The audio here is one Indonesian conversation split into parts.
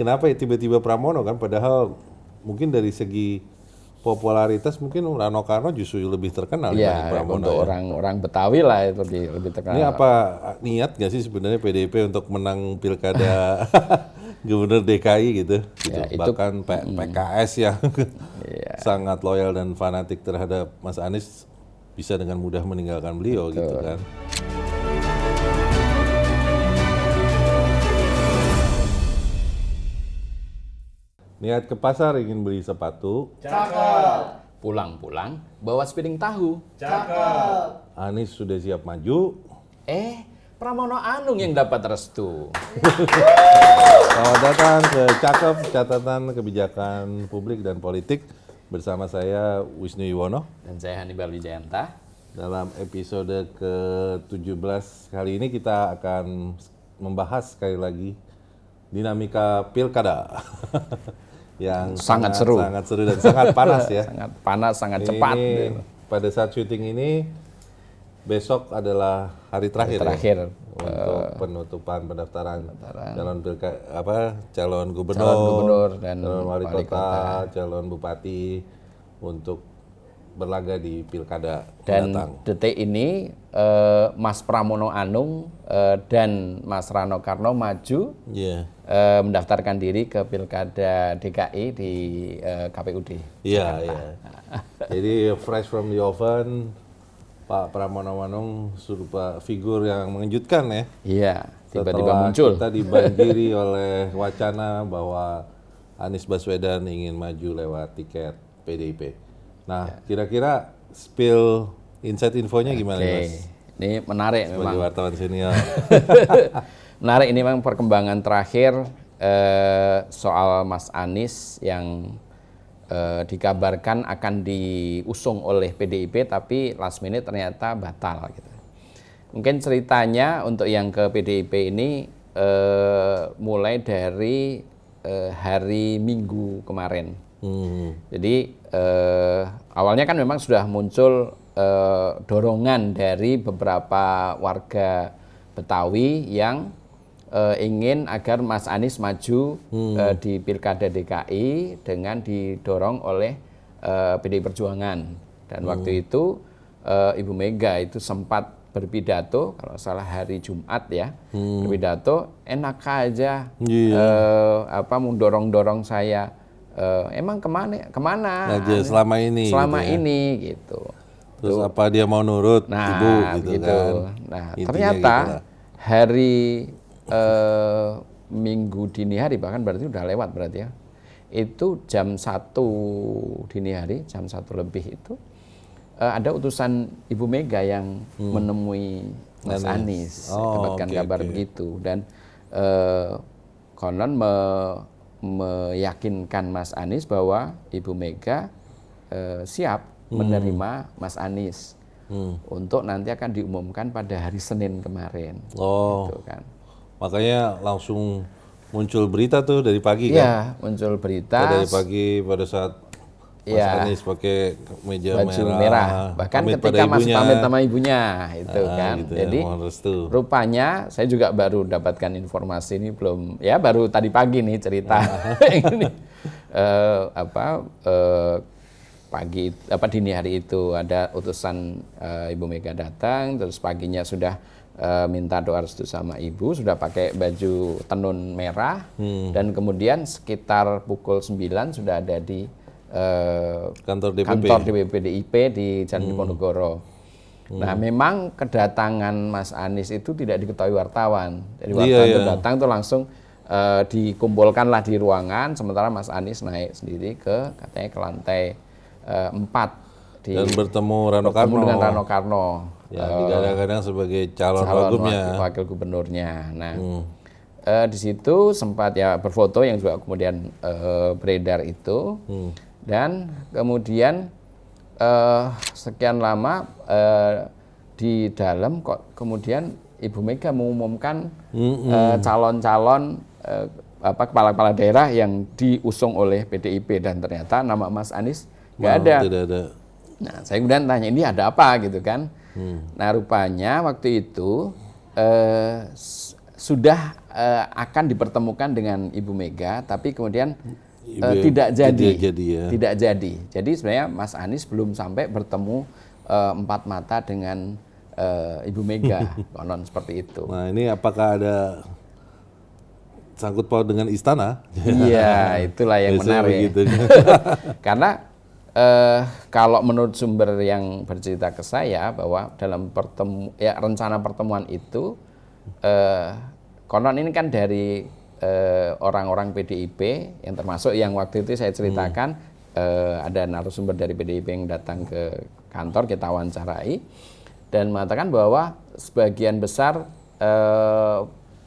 kenapa ya tiba-tiba Pramono kan, padahal mungkin dari segi popularitas mungkin Rano Karno justru lebih terkenal dibanding Ya, Pramono untuk ya. orang Betawi lah itu lebih terkenal. Ini apa niat nggak sih sebenarnya PDIP untuk menang pilkada Gubernur DKI gitu? Ya, itu- Bahkan PKS yang sangat loyal dan fanatik terhadap Mas Anies bisa dengan mudah meninggalkan beliau gitu kan? Niat ke pasar ingin beli sepatu, Pulang-pulang bawa sepiring tahu. Anies sudah siap maju. Pramono Anung yang dapat restu. Selamat datang ke Cakep, catatan kebijakan publik dan politik bersama saya Wisnu Yuwono. Dan saya Hannibal Wijayanta. Dalam episode ke-17 kali ini kita akan membahas sekali lagi dinamika pilkada yang Sangat seru. sangat seru dan sangat panas ya. Sangat panas, sangat cepat. Ini pada saat syuting ini besok adalah hari terakhir, Terakhir. ya, untuk penutupan pendaftaran calon gubernur, dan calon wali kota, calon bupati untuk berlaga di pilkada Dan mendatang. detik ini Mas Pramono Anung dan Mas Rano Karno maju Iya. mendaftarkan diri ke pilkada DKI di KPUD. Iya, iya. Jadi fresh from the oven, Pak Pramono Anung sudah figur yang mengejutkan ya. Iya, tiba-tiba Setelah muncul. kita dibanjiri oleh wacana bahwa Anies Baswedan ingin maju lewat tiket PDIP. Nah, kira-kira spill inside infonya gimana nih, Mas? Ini menarik Sebagai memang. wartawan senior. Menarik ini memang perkembangan terakhir soal Mas Anies yang dikabarkan akan diusung oleh PDIP tapi last minute ternyata batal gitu. Mungkin ceritanya untuk yang ke PDIP ini mulai dari hari Minggu kemarin. Jadi awalnya kan memang sudah muncul dorongan dari beberapa warga Betawi yang ingin agar Mas Anies maju di Pilkada DKI dengan didorong oleh PDI Perjuangan. Dan waktu itu Ibu Mega itu sempat berpidato, kalau salah hari Jumat ya, berpidato enak aja mendorong-dorong saya. Emang kemana Aja selama ini selama gitu ya. ini gitu. Terus apa dia mau nurut Ibu gitu kan. Nah, Intinya ternyata gitu lah. hari Minggu dini hari, bahkan berarti udah lewat berarti ya. Itu jam 1 dini hari, jam 1 lebih itu ada utusan Ibu Mega yang menemui Mas Anies. Dapatkan kabar begitu dan konon meyakinkan Mas Anies bahwa Ibu Mega siap menerima Mas Anies untuk nanti akan diumumkan pada hari Senin kemarin. Gitu kan. Makanya langsung muncul berita tuh dari pagi kan? Iya, muncul berita. Dari pagi pada saat Mas Anies pakai meja baju merah. Bahkan ketika masih pamit sama ibunya itu kan. Gitu jadi rupanya saya juga baru dapatkan informasi ini belum ya, baru tadi pagi nih cerita ini. Dini hari itu ada utusan Ibu Mega datang, terus paginya sudah minta doa restu sama ibu, sudah pakai baju tenun merah, dan kemudian sekitar pukul 9 sudah ada di kantor DPP PDIP di Jalan Diponegoro. Nah, memang kedatangan Mas Anies itu tidak diketahui wartawan. Jadi wartawan itu datang tuh langsung dikumpulkanlah di ruangan, sementara Mas Anies naik sendiri katanya ke lantai 4 dan bertemu dengan Rano Karno. Ya, digadang-gadang sebagai calon wakil gubernurnya. Nah, di situ sempat ya berfoto yang juga kemudian beredar itu. Dan kemudian sekian lama di dalam kok kemudian Ibu Mega mengumumkan calon-calon kepala-kepala daerah yang diusung oleh PDIP, dan ternyata nama Mas Anies nggak ada. Tidak ada. Nah, saya kemudian tanya ini ada apa gitu kan. Nah, rupanya waktu itu sudah akan dipertemukan dengan Ibu Mega, tapi kemudian tidak jadi. Tidak jadi. Jadi sebenarnya Mas Anies belum sampai bertemu empat mata dengan Ibu Mega, konon seperti itu. Nah ini apakah ada sangkut paut dengan istana? Iya, itulah yang menarik. Karena kalau menurut sumber yang bercerita ke saya bahwa dalam rencana pertemuan itu konon ini kan dari orang-orang PDIP yang termasuk yang waktu itu saya ceritakan ada narasumber dari PDIP yang datang ke kantor, kita wawancarai dan mengatakan bahwa sebagian besar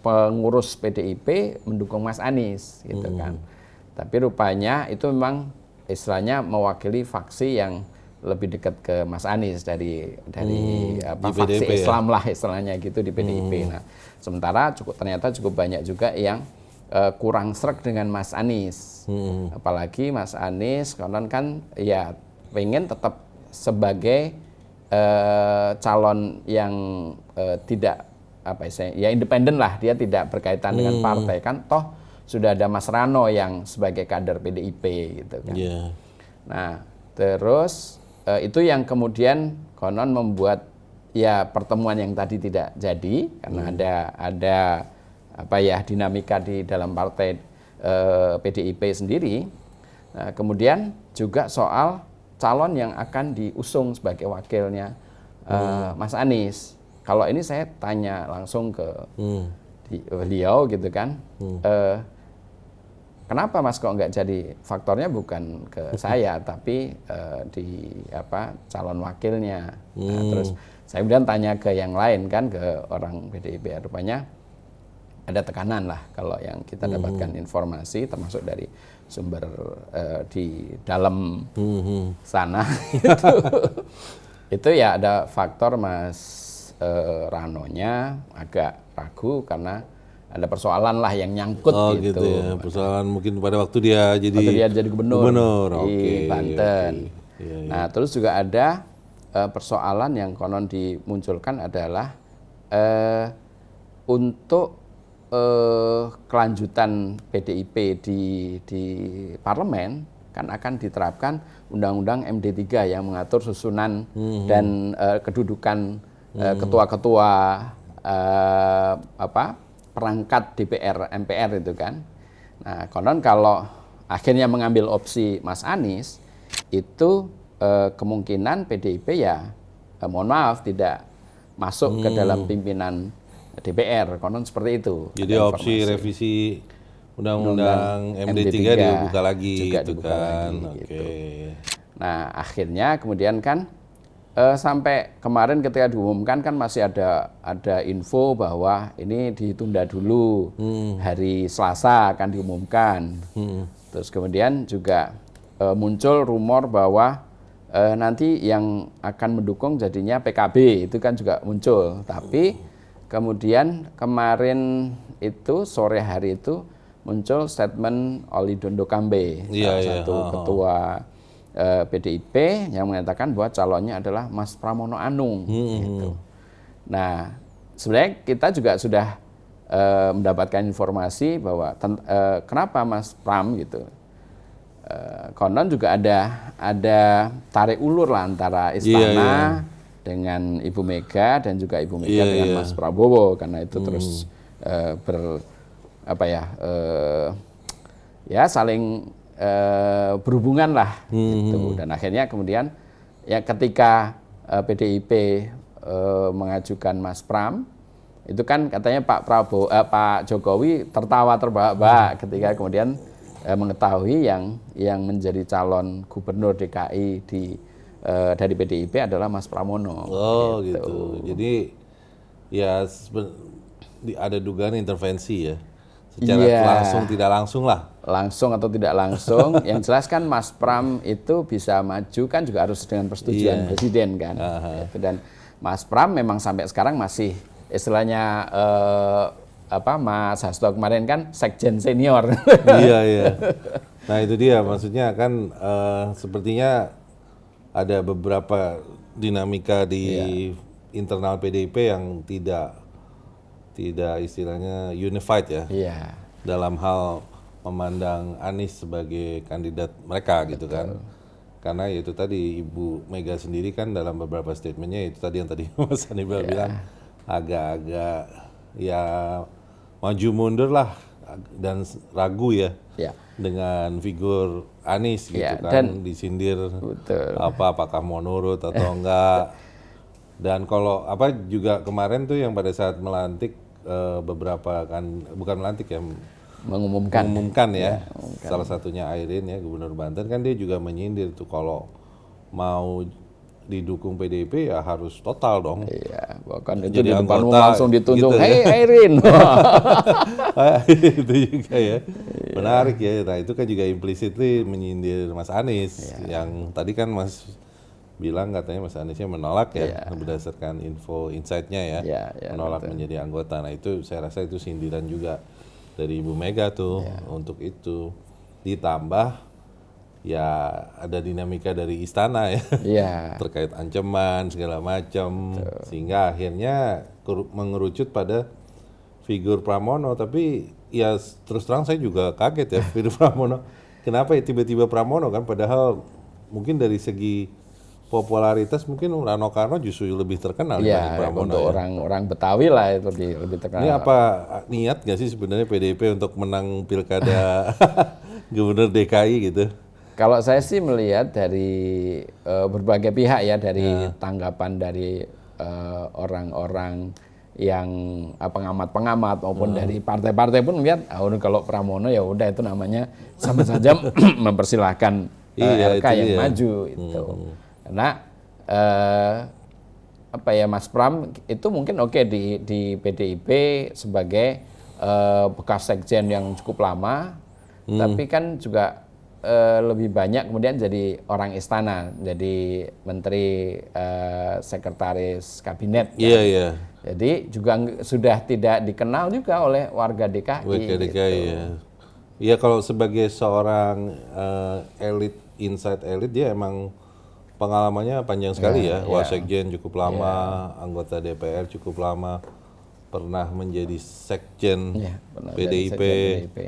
pengurus PDIP mendukung Mas Anies gitu kan. Tapi rupanya itu memang istilahnya mewakili faksi yang lebih dekat ke Mas Anies dari faksi PDIP, Islam lah istilahnya gitu di PDIP. Nah, sementara ternyata cukup banyak juga yang kurang sreg dengan Mas Anies. Apalagi Mas Anies konon kan ya pengen tetap sebagai calon yang tidak ya independen lah, dia tidak berkaitan dengan partai kan, toh sudah ada Mas Rano yang sebagai kader PDIP gitu kan. Nah terus itu yang kemudian konon membuat ya pertemuan yang tadi tidak jadi karena ada dinamika di dalam partai PDIP sendiri. Nah, kemudian juga soal calon yang akan diusung sebagai wakilnya Mas Anies. Kalau ini saya tanya langsung ke beliau gitu kan, kenapa Mas kok nggak jadi? Faktornya bukan ke saya, tapi di calon wakilnya. Nah, terus saya kemudian tanya ke yang lain kan, ke orang PDIP, rupanya ada tekanan lah kalau yang kita dapatkan informasi termasuk dari sumber di dalam sana itu ya ada faktor Mas Ranonya agak ragu karena ada persoalan lah yang nyangkut gitu. Ya. Persoalan mungkin pada waktu dia jadi gubernur di Banten. Nah, terus juga ada persoalan yang konon dimunculkan adalah untuk kelanjutan PDIP di parlemen kan akan diterapkan Undang-Undang MD3 yang mengatur susunan dan kedudukan ketua-ketua perangkat DPR MPR itu kan. Nah, konon kalau akhirnya mengambil opsi Mas Anies itu kemungkinan PDIP ya mohon maaf tidak masuk ke dalam pimpinan DPR, konon seperti itu. Jadi opsi revisi Undang-Undang MD3 dibuka lagi juga gitu dibuka kan. Lagi, gitu. Nah, akhirnya kemudian kan sampai kemarin ketika diumumkan kan masih ada info bahwa ini ditunda dulu, hari Selasa akan diumumkan. Terus kemudian juga muncul rumor bahwa nanti yang akan mendukung jadinya PKB, itu kan juga muncul. Tapi kemudian kemarin itu sore hari itu muncul statement Oli Dondo Kambe, salah satu ketua PDIP yang mengatakan bahwa calonnya adalah Mas Pramono Anung. Gitu. Nah, sebenarnya kita juga sudah mendapatkan informasi bahwa kenapa Mas Pram gitu. Konon juga ada tarik ulur lah antara istana dengan Ibu Mega dan juga Ibu Mega dengan Mas Prabowo karena itu terus saling berhubungan lah gitu. Dan akhirnya kemudian ya ketika PDIP mengajukan Mas Pram itu kan katanya Pak Jokowi tertawa terbahak-bahak ketika kemudian mengetahui yang menjadi calon gubernur DKI dari PDIP adalah Mas Pramono. Oh gitu. Jadi ya ada dugaan intervensi ya. Secara langsung tidak langsung lah. Langsung atau tidak langsung, yang jelas kan Mas Pram itu bisa maju kan juga harus dengan persetujuan Presiden kan. Dan Mas Pram memang sampai sekarang masih istilahnya Mas Hasto kemarin kan sekjen senior. Iya. Nah itu dia maksudnya kan sepertinya ada beberapa dinamika di internal PDIP yang tidak tidak istilahnya unified ya Iya. dalam hal memandang Anies sebagai kandidat mereka gitu kan. Karena itu tadi Ibu Mega sendiri kan dalam beberapa statementnya itu tadi yang tadi Mas Hannibal bilang agak-agak ya maju mundur lah dan ragu ya Ya. dengan figur Anies gitu Ya, kan, dan- disindir Betul. apakah mau nurut atau enggak. Dan kalau juga kemarin tuh yang pada saat melantik beberapa kan bukan melantik ya Mengumumkan. ya, salah satunya Airin ya, Gubernur Banten kan dia juga menyindir tuh kalau mau didukung PDIP ya harus total dong. Iya, bahkan itu Jadi di depan umum anggota langsung ditunjuk, gitu ya. "Hei Airin." Itu juga ya, menarik ya. Nah itu kan juga implicitly menyindir Mas Anies yang tadi kan Mas bilang katanya Mas Aniesnya menolak ya berdasarkan info insight-nya ya, Iya, menolak menjadi anggota. Nah itu saya rasa itu sindiran juga dari Ibu Mega tuh untuk itu, ditambah ya ada dinamika dari istana ya Iya. terkait ancaman segala macam sehingga akhirnya mengerucut pada figur Pramono. Tapi ya terus terang saya juga kaget ya figur Pramono, kenapa ya tiba-tiba Pramono kan, padahal mungkin dari segi popularitas mungkin Rano Karno justru lebih terkenal dibanding Iya, Pramono untuk ya. orang Betawi lah itu lebih terkenal. Ini apa niat nggak sih sebenarnya PDIP untuk menang pilkada Gubernur DKI gitu? Kalau saya sih melihat dari berbagai pihak ya, dari tanggapan dari orang-orang yang pengamat-pengamat maupun dari partai-partai pun melihat kalau Pramono ya udah itu namanya sama saja mempersilahkan RK yang maju itu. Karena Mas Pram itu mungkin oke di PDIP sebagai bekas sekjen yang cukup lama, tapi kan juga lebih banyak kemudian jadi orang istana, jadi menteri sekretaris kabinet. Iya, iya. Jadi juga sudah tidak dikenal juga oleh warga DKI. Warga DKI gitu. ya. Iya, kalau sebagai seorang elit, inside elit, dia emang pengalamannya panjang sekali ya. Wasekjen cukup lama, anggota DPR cukup lama, pernah menjadi sekjen Pernah jadi PDIP, sekjen PDIP.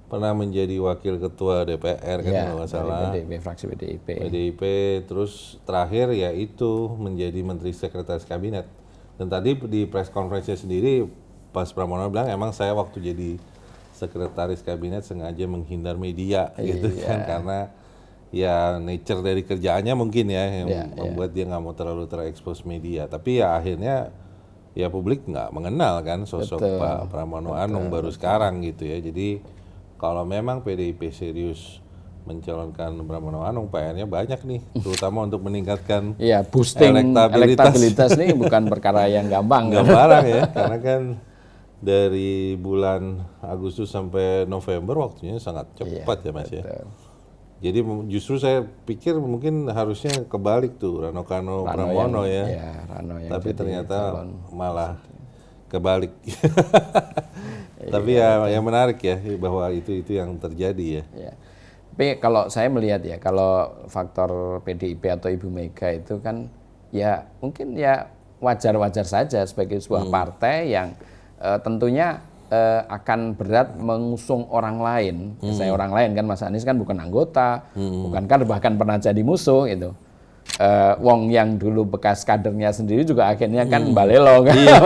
pernah menjadi wakil ketua DPR kan kalau nggak salah. PDIP, fraksi PDIP. PDIP, terus terakhir ya itu menjadi menteri sekretaris kabinet. Dan tadi di press conference-nya sendiri Pas Pramono bilang emang saya waktu jadi sekretaris kabinet sengaja menghindar media gitu kan, karena ya nature dari kerjaannya mungkin ya yang membuat dia nggak mau terlalu terekspos media. Tapi ya akhirnya ya publik nggak mengenal kan sosok Pak Pramono Anung baru sekarang gitu ya. Jadi kalau memang PDIP serius mencalonkan Pramono Anung, PR-nya banyak nih, terutama untuk meningkatkan boosting elektabilitas ini bukan perkara yang gampang. Nggak barang ya, karena kan dari bulan Agustus sampai November waktunya sangat cepat ya Mas ya. Jadi justru saya pikir mungkin harusnya kebalik tuh, Rano Karno Pramono ya. Rano yang tapi jadi ternyata calon. malah kebalik. Tapi ya yang menarik ya bahwa itu yang terjadi ya. Tapi kalau saya melihat ya, kalau faktor PDIP atau Ibu Mega itu kan ya mungkin ya wajar-wajar saja sebagai sebuah partai yang tentunya akan berat mengusung orang lain. Saya orang lain kan, Mas Anies kan bukan anggota, bukan kader, bahkan pernah jadi musuh itu. Wong yang dulu bekas kadernya sendiri juga akhirnya kan balelo kan. Iya,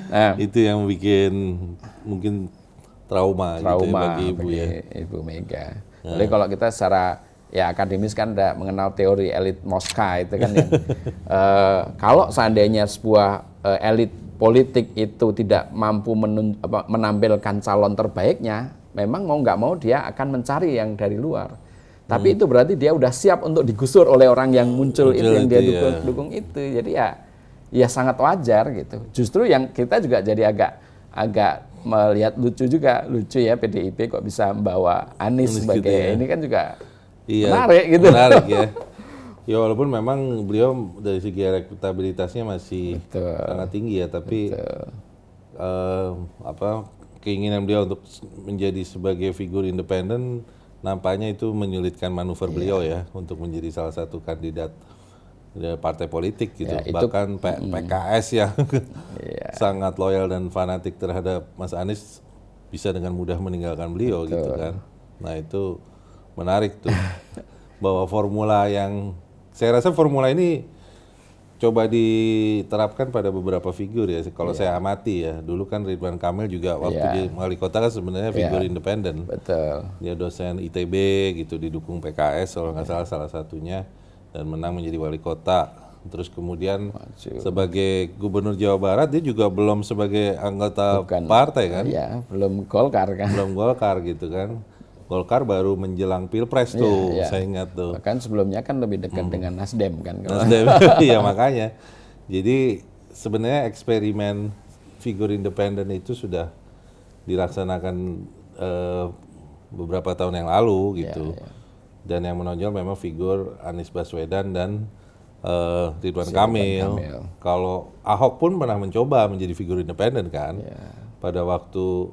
nah, itu yang bikin mungkin trauma gitu ya bagi Ibu ya. Ibu Mega. Jadi kalau kita secara ya akademis kan udah mengenal teori elit Moska itu kan yang kalau seandainya sebuah elit politik itu tidak mampu menampilkan calon terbaiknya, memang mau nggak mau dia akan mencari yang dari luar. Tapi itu berarti dia udah siap untuk digusur oleh orang yang muncul itu yang dia dukung itu. Jadi ya sangat wajar gitu. Justru yang kita juga jadi agak melihat lucu ya PDIP kok bisa membawa Anies sebagai gitu ya. Ini kan juga menarik gitu. Menarik ya. Ya walaupun memang beliau dari segi elektabilitasnya masih sangat tinggi ya, tapi keinginan beliau untuk menjadi sebagai figur independen nampaknya itu menyulitkan manuver beliau ya untuk menjadi salah satu kandidat partai politik gitu. Ya, itu- Bahkan PKS yang sangat loyal dan fanatik terhadap Mas Anies bisa dengan mudah meninggalkan beliau gitu kan. Nah itu menarik tuh bahwa formula yang saya rasa formula ini coba diterapkan pada beberapa figur ya. Kalau saya amati ya, dulu kan Ridwan Kamil juga waktu jadi wali kota kan sebenarnya figur independen. Betul. Dia dosen ITB gitu, didukung PKS kalau nggak salah satunya, dan menang menjadi wali kota. Terus kemudian sebagai gubernur Jawa Barat dia juga belum sebagai anggota partai kan, Ya, belum Golkar kan. belum Golkar gitu kan. Golkar baru menjelang Pilpres tuh, saya ingat tuh. Bahkan sebelumnya kan lebih dekat dengan Nasdem kan. Nasdem, iya makanya. Jadi sebenarnya eksperimen figur independen itu sudah dilaksanakan beberapa tahun yang lalu gitu. Dan yang menonjol memang figur Anies Baswedan dan Ridwan Kamil. Kalau Ahok pun pernah mencoba menjadi figur independen kan. Pada waktu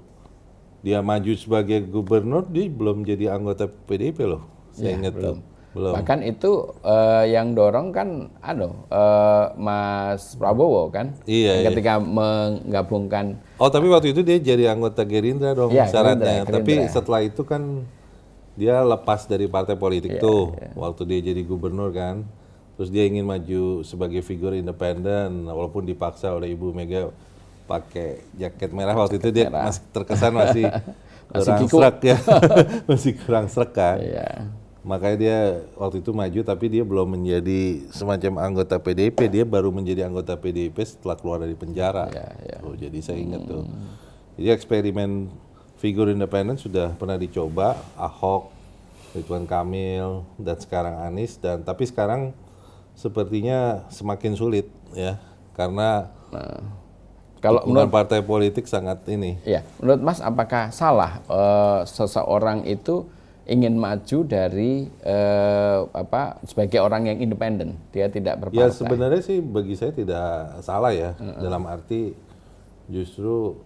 dia maju sebagai gubernur, dia belum jadi anggota PDIP loh. Saya ingat tuh. Belum. Bahkan itu yang dorong kan Mas Prabowo kan. Iya, ketika menggabungkan. Oh tapi waktu itu dia jadi anggota Gerindra dong syaratnya. Gerindra. Tapi setelah itu kan dia lepas dari partai politik tuh. Waktu dia jadi gubernur kan. Terus dia ingin maju sebagai figur independen walaupun dipaksa oleh Ibu Mega pakai jaket merah. Waktu itu dia masih terkesan masih kurang srek ya. Masih kurang srek kan. Makanya dia waktu itu maju tapi dia belum menjadi semacam anggota PDIP, dia baru menjadi anggota PDIP setelah keluar dari penjara. Oh, jadi saya ingat tuh. Jadi eksperimen figur independen sudah pernah dicoba, Ahok, Ridwan Kamil, dan sekarang Anies, dan tapi sekarang sepertinya semakin sulit ya, karena kalau menurut partai politik sangat ini. Ya, menurut Mas apakah salah seseorang itu ingin maju dari sebagai orang yang independen, dia tidak berpartai? Ya sebenarnya sih bagi saya tidak salah ya, dalam arti justru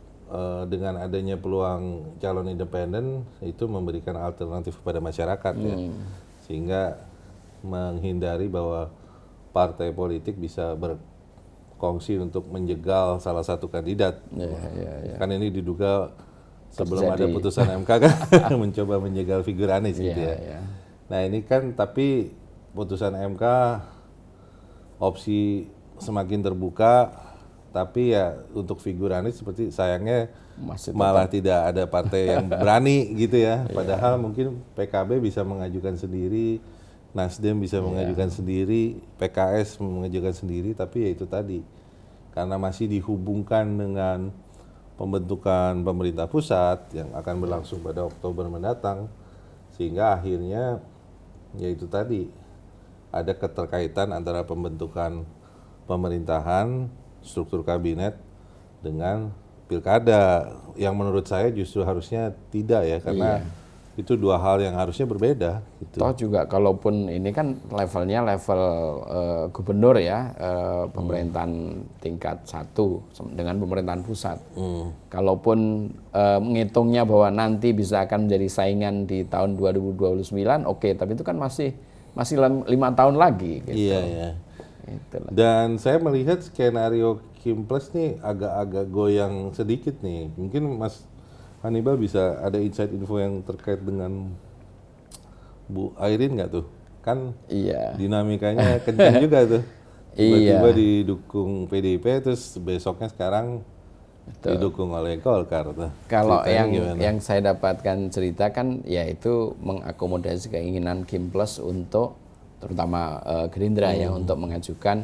dengan adanya peluang calon independen itu memberikan alternatif kepada masyarakat ya, sehingga menghindari bahwa partai politik bisa berkongsi untuk menjegal salah satu kandidat. Kan ini diduga sebelum ada putusan MK kan mencoba menjegal figur Anies gitu ya. Nah ini kan tapi putusan MK opsi semakin terbuka, tapi ya untuk figur Anies seperti sayangnya malah tidak ada partai yang berani gitu ya. Padahal mungkin PKB bisa mengajukan sendiri, Nasdem bisa mengajukan sendiri, PKS mengajukan sendiri, tapi ya itu tadi karena masih dihubungkan dengan pembentukan pemerintah pusat yang akan berlangsung pada Oktober mendatang, sehingga akhirnya ya itu tadi ada keterkaitan antara pembentukan pemerintahan, struktur kabinet dengan pilkada, yang menurut saya justru harusnya tidak ya, karena itu dua hal yang harusnya berbeda gitu. Toh juga kalaupun ini kan levelnya level gubernur ya, pemerintahan tingkat 1 dengan pemerintahan pusat. Kalaupun menghitungnya bahwa nanti bisa akan menjadi saingan di tahun 2029, oke, tapi itu kan masih 5 tahun lagi gitu. Iya. Dan saya melihat skenario Kimples nih agak-agak goyang sedikit nih. Mungkin Mas Hannibal bisa ada insight info yang terkait dengan Bu Airin nggak tuh? Kan dinamikanya kencang juga tuh. Tiba-tiba didukung PDIP, terus besoknya sekarang didukung oleh Golkar tuh. Kalau yang saya dapatkan cerita kan yaitu mengakomodasi keinginan Kimples untuk terutama Gerindra ya untuk mengajukan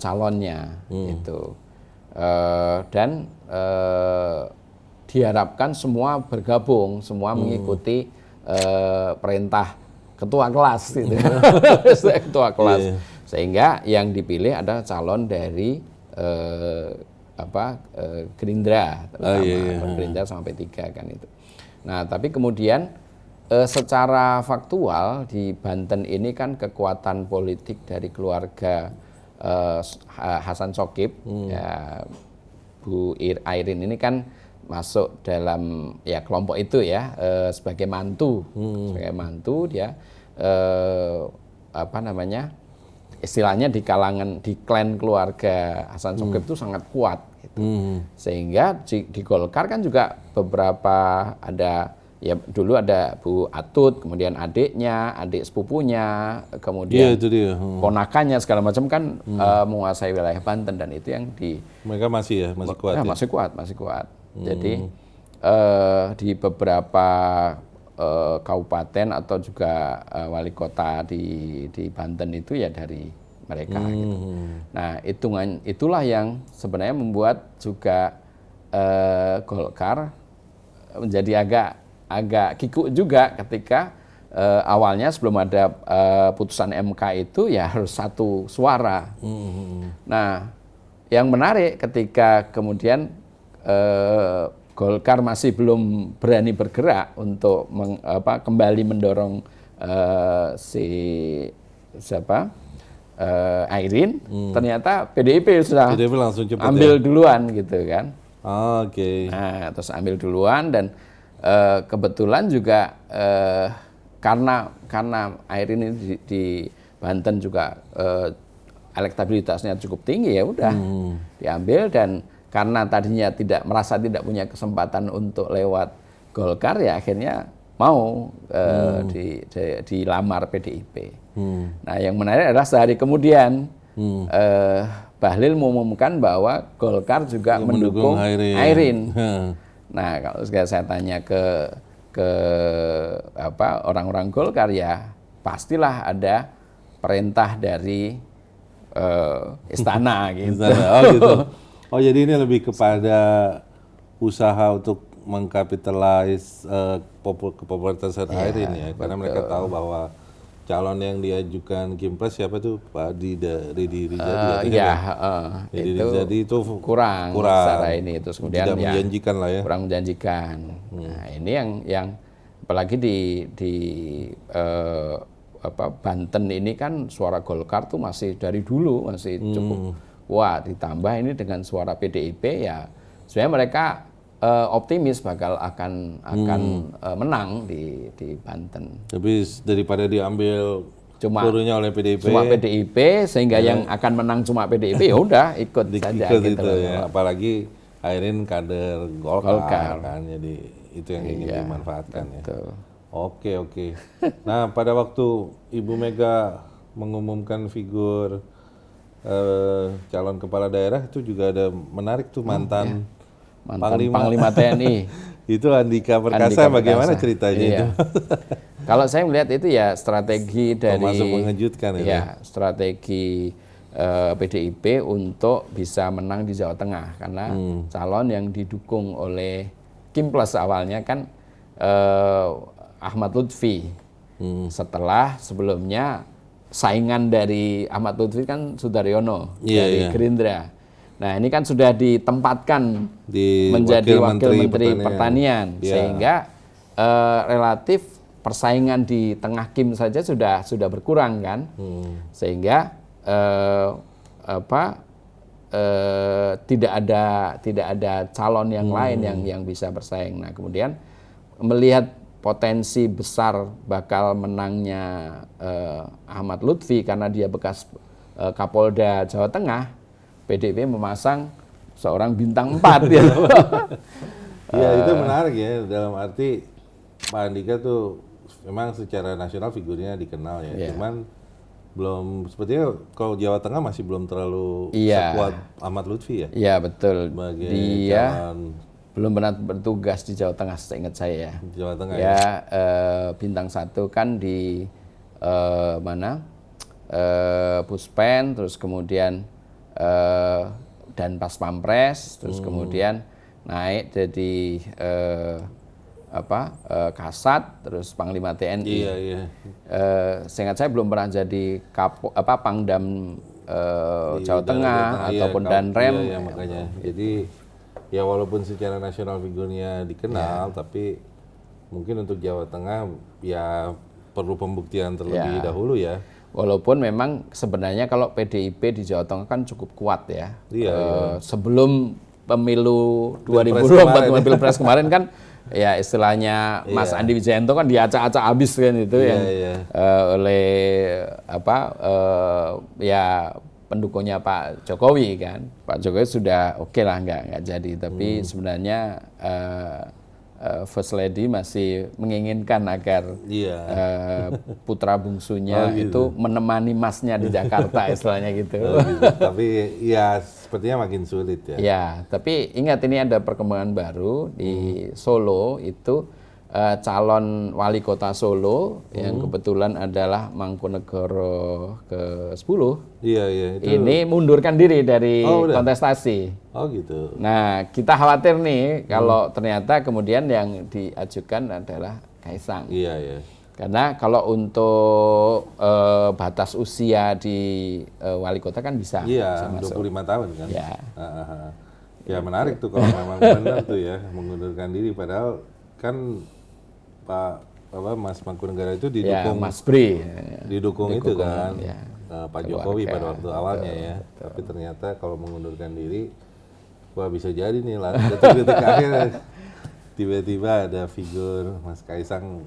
calonnya itu. Dan diharapkan semua bergabung, semua mengikuti perintah ketua kelas gitu. Ketua kelas. Sehingga yang dipilih adalah calon dari Gerindra, terutama Gerindra sampai 3 kan itu. Nah, tapi kemudian secara faktual di Banten ini kan kekuatan politik dari keluarga Hasan Sokip, ya, Bu Airin ini kan masuk dalam ya kelompok itu ya, sebagai mantu, dia istilahnya di kalangan di klan keluarga Hasan Shokip itu sangat kuat gitu. Sehingga di Golkar kan juga beberapa ada ya dulu ada Bu Atut, kemudian adiknya, adik sepupunya, kemudian itu dia. ponakannya segala macam kan menguasai wilayah Banten dan itu yang di Mereka masih kuat. ya, masih kuat. Jadi di beberapa kabupaten atau juga wali kota di Banten itu ya dari mereka gitu. Nah, itulah yang sebenarnya membuat juga Golkar menjadi agak kikuk juga ketika awalnya sebelum ada putusan MK itu ya harus satu suara. Nah, yang menarik ketika kemudian Golkar masih belum berani bergerak untuk kembali mendorong Airin, ternyata PDIP sudah langsung cepet ambil duluan gitu kan. Oke. Nah, terus ambil duluan dan kebetulan juga karena Airin ini di Banten juga elektabilitasnya cukup tinggi ya udah diambil dan karena tadinya merasa tidak punya kesempatan untuk lewat Golkar ya akhirnya mau dilamar PDIP. Nah, yang menarik adalah sehari kemudian Bahlil mengumumkan bahwa Golkar juga mendukung Airin. Nah, kalau saya tanya ke orang-orang Golkar ya pastilah ada perintah dari istana gitu. Oh gitu. Oh jadi ini lebih kepada usaha untuk mengkapitalize kepopularitas Airin ya, karena mereka tahu bahwa calon yang diajukan Kimpres siapa tuh Pak Rizadi itu kurang secara ini terus kemudian tidak menjanjikan lah ya. Kurang menjanjikan. Nah, ini yang apalagi di Banten ini kan suara Golkar tuh masih dari dulu masih cukup kuat, ditambah ini dengan suara PDIP ya sebenarnya mereka optimis akan menang di Banten. Tapi daripada diambil seluruhnya oleh PDIP. Cuma PDIP sehingga yang akan menang cuma PDIP ya udah ikut saja gitu ya. Apalagi Airin kader Golkar kan, jadi itu yang ingin dimanfaatkan betul. Ya. Oke. Nah, pada waktu Ibu Mega mengumumkan figur calon kepala daerah itu juga ada menarik tuh mantan Panglima TNI. Itu Andika Perkasa, bagaimana ceritanya itu? Kalau saya melihat itu ya strategi dari masuk mengejutkan itu. Ya, strategi PDIP untuk bisa menang di Jawa Tengah karena calon yang didukung oleh Kimples awalnya kan Ahmad Lutfi. Setelah sebelumnya saingan dari Ahmad Lutfi kan Sudaryono dari Gerindra. Nah, ini kan sudah ditempatkan menjadi wakil menteri pertanian sehingga relatif persaingan di tengah Kim saja sudah berkurang kan. Sehingga tidak ada calon yang lain yang bisa bersaing. Nah, kemudian melihat potensi besar bakal menangnya Ahmad Lutfi karena dia bekas Kapolda Jawa Tengah, PDIP memasang seorang bintang 4 ya. Ya itu menarik ya, dalam arti Pak Andika tuh memang secara nasional figurnya dikenal ya, cuman belum sepertinya kalau Jawa Tengah masih belum terlalu sekuat Ahmad Lutfi ya. Iya betul. Dia belum pernah bertugas di Jawa Tengah seingat saya ya. Jawa Tengah ya. Bintang 1 kan di Puspen, terus kemudian dan Pas Pampres, terus kemudian naik jadi Kasat, terus Panglima TNI. Iya. Seingat saya belum pernah jadi Pangdam Jawa Tengah ataupun Danrem. Iya, makanya. Jadi ya walaupun secara nasional figurnya dikenal, tapi mungkin untuk Jawa Tengah ya perlu pembuktian terlebih dahulu ya. Walaupun memang sebenarnya kalau PDIP di Jawa Tengah kan cukup kuat ya. Iya. Sebelum pemilu 2024 Pilpres kemarin kan ya istilahnya Mas Andi Wijayanto kan diacak-acak habis kan itu yang oleh ya pendukungnya Pak Jokowi kan. Pak Jokowi sudah oke lah nggak jadi, tapi sebenarnya First Lady masih menginginkan agar putra bungsunya itu menemani masnya di Jakarta istilahnya gitu. Tapi ya sepertinya makin sulit ya. Ya, tapi ingat ini ada perkembangan baru di Solo itu calon wali kota Solo yang kebetulan adalah Mangkunegoro ke-10. Iya. Ini mundurkan diri dari kontestasi. Oh gitu. Nah, kita khawatir nih kalau ternyata kemudian yang diajukan adalah Kaisang. Iya. Karena kalau untuk batas usia di wali kota kan bisa. Iya, bisa 25 tahun kan. Ya. Ya menarik tuh kalau memang benar tuh ya mengundurkan diri, padahal kan Mas Mangkunegara itu didukung Mas Bri. Didukung itu kan. Ya. Pak Jokowi pada waktu awalnya ya. Tapi ternyata kalau mengundurkan diri, wah bisa jadi nih lah. Detik-detik akhir tiba-tiba ada figur Mas Kaisang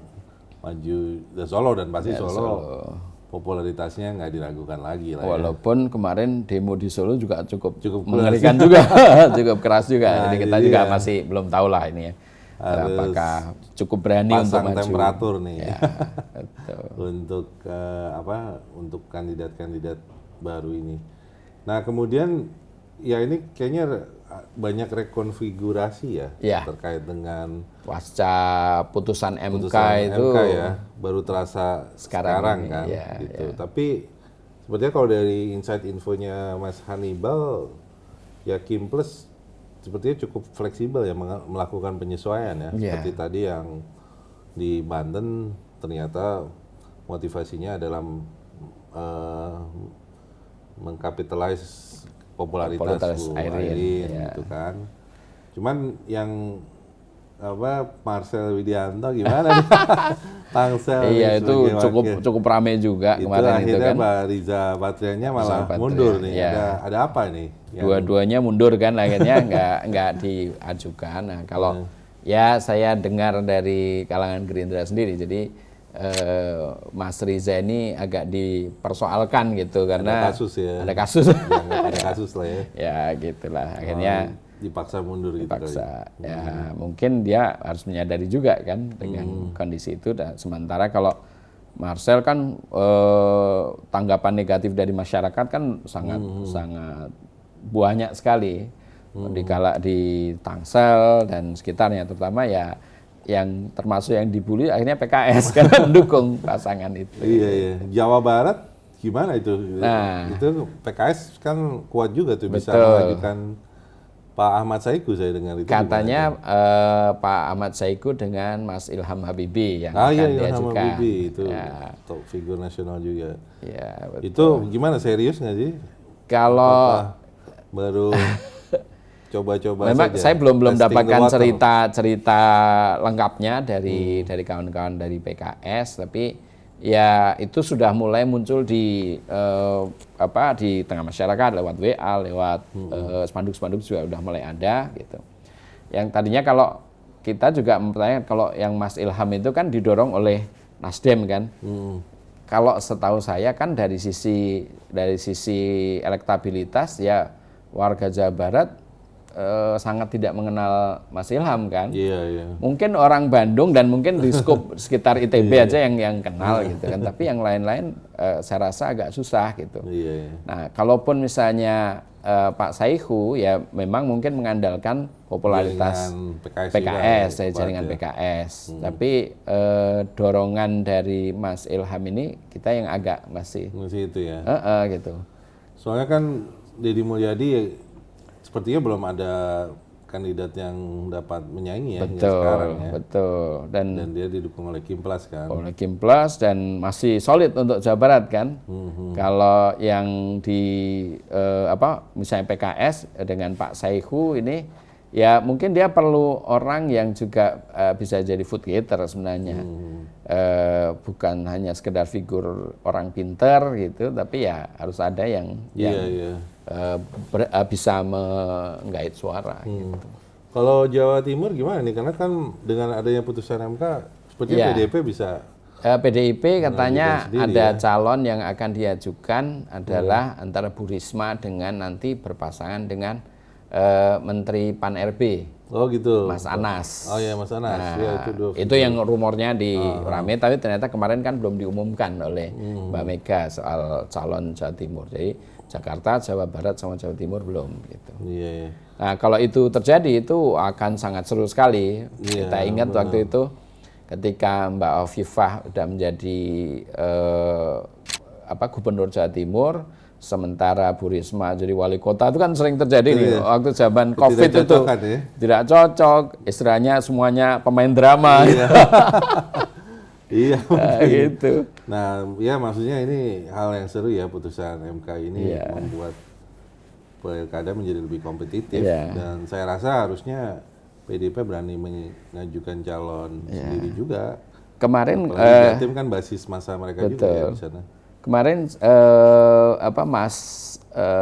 maju dari Solo dan pasti Solo popularitasnya nggak diragukan lagi lah. Walaupun kemarin demo di Solo juga cukup mengerikan juga, cukup keras juga. Jadi kita juga masih belum tahu lah ini ya. Apakah cukup berani untuk maju? Temperatur nih ya, betul. untuk kandidat-kandidat baru ini. Nah kemudian ya ini kayaknya banyak rekonfigurasi ya terkait dengan pasca putusan MK itu ya, baru terasa sekarang kan gitu. Tapi sepertinya kalau dari insight infonya Mas Hannibal ya Kim Plus sepertinya cukup fleksibel ya melakukan penyesuaian ya. Seperti tadi yang di Banten ternyata motivasinya adalah mengkapitalize popularitas Bu Airin gitu kan. Cuman yang Marcel Widianto gimana nih? Tangsel itu cukup ramai juga kemarin itu kan. Pak Riza Patrianya malah mundur nih. Ada apa nih? Dua-duanya mundur kan akhirnya nggak diajukan. Nah, kalau ya saya dengar dari kalangan Gerindra sendiri, jadi Mas Riza ini agak dipersoalkan gitu karena ada kasus ya. Ada kasus. Ada kasus lah ya. Ya gitulah akhirnya dipaksa mundur gitu. Dipaksa. Ya mungkin dia harus menyadari juga kan dengan kondisi itu. Dan sementara kalau Marcel kan tanggapan negatif dari masyarakat kan sangat banyak sekali di Tangsel dan sekitarnya, terutama ya yang termasuk yang dibully akhirnya PKS karena mendukung pasangan itu. Iya. Jawa Barat gimana itu? Nah, itu PKS kan kuat juga tuh bisa mengajukan Pak Ahmad Saiku, saya dengar itu. Katanya Pak Ahmad Saiku dengan Mas Ilham Habibie yang akan diajukan. Ilham Habibie itu top figur nasional juga. Ya, betul. Itu gimana, serius nggak sih? Kalau baru coba-coba memang saja. Saya belum dapatkan cerita lengkapnya dari kawan-kawan dari PKS, tapi ya itu sudah mulai muncul di tengah masyarakat lewat WA, lewat spanduk-spanduk juga udah mulai ada gitu. Yang tadinya kalau kita juga mempertanyakan kalau yang Mas Ilham itu kan didorong oleh Nasdem kan. Kalau setahu saya kan dari sisi elektabilitas ya warga Jawa Barat sangat tidak mengenal Mas Ilham kan. Iya. Mungkin orang Bandung dan mungkin di skup sekitar ITB aja yang kenal gitu kan. Tapi yang lain-lain saya rasa agak susah gitu. Iya. Nah, kalaupun misalnya Pak Saiku ya memang mungkin mengandalkan popularitas PKS, dari jaringan PKS. Tapi dorongan dari Mas Ilham ini kita yang agak masih itu ya. Gitu. Soalnya kan Deddy Mulyadi sepertinya belum ada kandidat yang dapat menyaingi ya sekarang ya. Betul. Dan dia didukung oleh Kim Plus kan. Oleh Kim Plus dan masih solid untuk Jawa Barat kan. Kalau yang di misalnya PKS dengan Pak Saiku ini ya mungkin dia perlu orang yang juga bisa jadi food getter sebenarnya. Bukan hanya sekedar figur orang pinter gitu, tapi ya harus ada yang bisa menggait suara gitu. Kalau Jawa Timur gimana nih? Karena kan dengan adanya putusan MK, sepertinya Iya. PDIP bisa PDIP katanya sendiri ada ya. calon yang akan diajukan adalah antara Bu Risma dengan nanti berpasangan dengan Menteri Pan RB, Oh gitu. Mas Anas. Oh ya Mas Anas. Nah, Ya itu dua itu yang rumornya di Ah, rame, tapi ternyata kemarin kan belum diumumkan oleh Hmm. Mbak Mega soal calon Jawa Timur. Jadi Jakarta, Jawa Barat sama Jawa Timur belum gitu. Iya, iya. Nah, kalau itu terjadi itu akan sangat seru sekali. Iya, Kita ingat waktu itu ketika Mbak Hovifah udah menjadi gubernur Jawa Timur, sementara Bu Risma jadi wali kota, itu kan sering terjadi nih waktu zaman Covid itu. Ketidakcocokan ya. Tidak cocok, istilahnya semuanya pemain drama. Iya. Gitu. Nah, ya maksudnya ini hal yang seru ya putusan MK ini Iya. membuat pilkada menjadi lebih kompetitif Iya. dan saya rasa harusnya PDIP berani mengajukan calon sendiri juga. Kemarin Apalagi Jatim kan basis masa mereka juga ya di sana. Kemarin Mas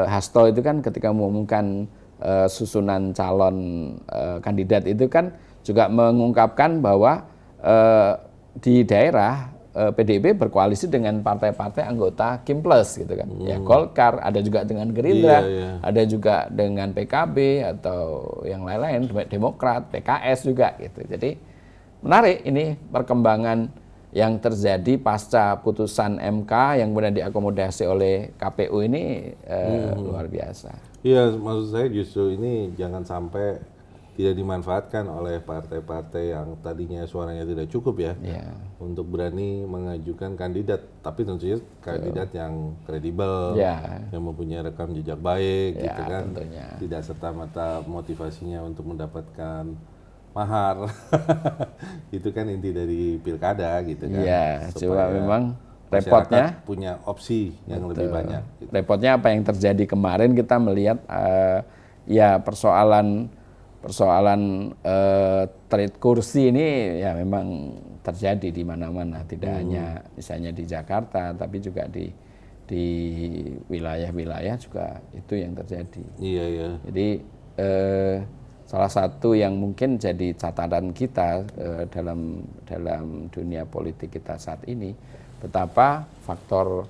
Hasto itu kan ketika mengumumkan susunan calon kandidat itu kan juga mengungkapkan bahwa di daerah PDIP berkoalisi dengan partai-partai anggota Kim Plus gitu kan. Ya Golkar, ada juga dengan Gerindra, ada juga dengan PKB atau yang lain-lain, Demokrat, PKS juga gitu. Jadi menarik ini perkembangan yang terjadi pasca putusan MK yang kemudian diakomodasi oleh KPU ini luar biasa. Iya, maksud saya justru ini jangan sampai tidak dimanfaatkan oleh partai-partai yang tadinya suaranya tidak cukup ya, untuk berani mengajukan kandidat, tapi tentunya kandidat yang kredibel, yang mempunyai rekam jejak baik, gitu kan, tentunya. tidak serta-merta motivasinya untuk mendapatkan mahar, itu kan inti dari pilkada, gitu kan. Iya, cuma memang masyarakat repotnya punya opsi yang lebih banyak. Gitu. Repotnya apa yang terjadi kemarin kita melihat ya persoalan trade kursi ini ya memang terjadi di mana-mana, tidak hanya misalnya di Jakarta tapi juga di wilayah-wilayah juga itu yang terjadi. Iya, iya. Jadi salah satu yang mungkin jadi catatan kita dalam dunia politik kita saat ini, betapa faktor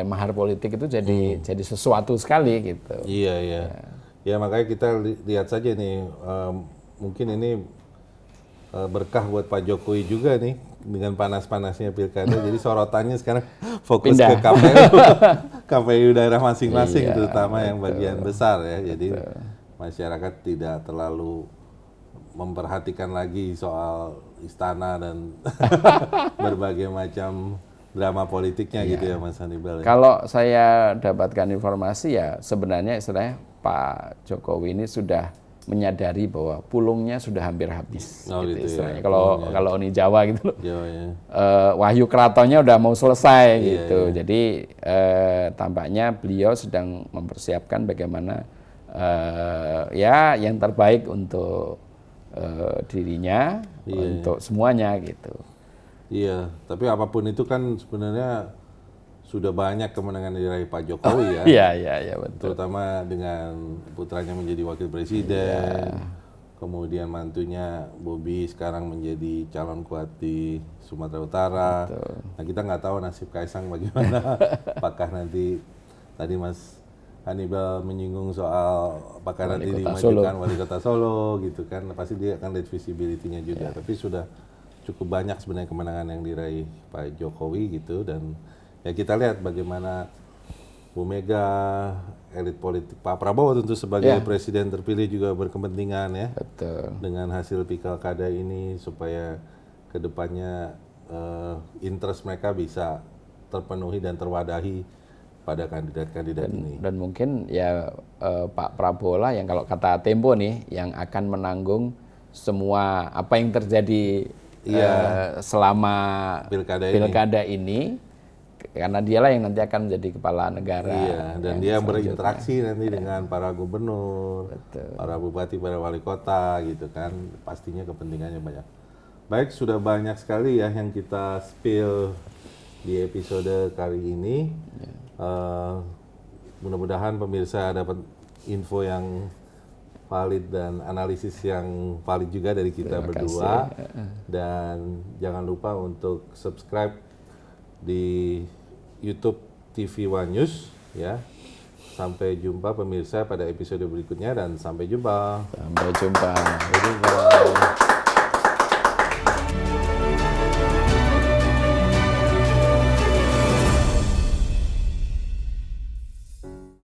mahar politik itu jadi sesuatu sekali gitu. Iya, iya. Ya makanya kita lihat saja nih, mungkin ini berkah buat Pak Jokowi juga nih dengan panas-panasnya pilkada. Jadi sorotannya sekarang fokus ke KPU daerah masing-masing, terutama yang bagian besar ya. Jadi masyarakat tidak terlalu memperhatikan lagi soal istana dan berbagai macam drama politiknya gitu ya Mas Hannibal. Ya? Kalau saya dapatkan informasi ya sebenarnya istilahnya Pak Jokowi ini sudah menyadari bahwa pulungnya sudah hampir habis. Oh, gitu istilahnya. ya. Kalau Oni Jawa gitu loh. Jawa, ya. Wahyu keratonnya udah mau selesai gitu. Jadi tampaknya beliau sedang mempersiapkan bagaimana yang terbaik untuk dirinya, untuk semuanya gitu. Iya, tapi apapun itu kan sebenarnya sudah banyak kemenangan diraih Pak Jokowi ya. Iya, betul. Terutama dengan putranya menjadi wakil presiden, kemudian mantunya Bobi sekarang menjadi calon kuat di Sumatera Utara. Betul. Nah kita nggak tahu nasib Kaisang bagaimana, apakah nanti tadi Mas Hannibal menyinggung soal apakah nanti dimajukan wali kota Solo gitu kan, pasti dia akan lihat visibility-nya juga. Tapi sudah cukup banyak sebenarnya kemenangan yang diraih Pak Jokowi gitu, dan ya kita lihat bagaimana Bu Mega, elit politik Pak Prabowo tentu sebagai presiden terpilih juga berkepentingan ya. Betul. Dengan hasil pilkada ini supaya kedepannya interest mereka bisa terpenuhi dan terwadahi pada kandidat-kandidat ini. Dan mungkin ya Pak Prabowo lah yang kalau kata Tempo nih yang akan menanggung semua apa yang terjadi selama pilkada ini, karena dialah yang nanti akan menjadi kepala negara. Iya, dan dia berinteraksi nanti dengan para gubernur, para bupati, para wali kota gitu kan, pastinya kepentingannya banyak. Baik, sudah banyak sekali ya yang kita spill di episode kali ini. Mudah-mudahan pemirsa dapat info yang valid dan analisis yang valid juga dari kita berdua. Dan jangan lupa untuk subscribe di YouTube TV One News ya. Sampai jumpa pemirsa pada episode berikutnya dan sampai jumpa. Sampai jumpa. Sampai jumpa.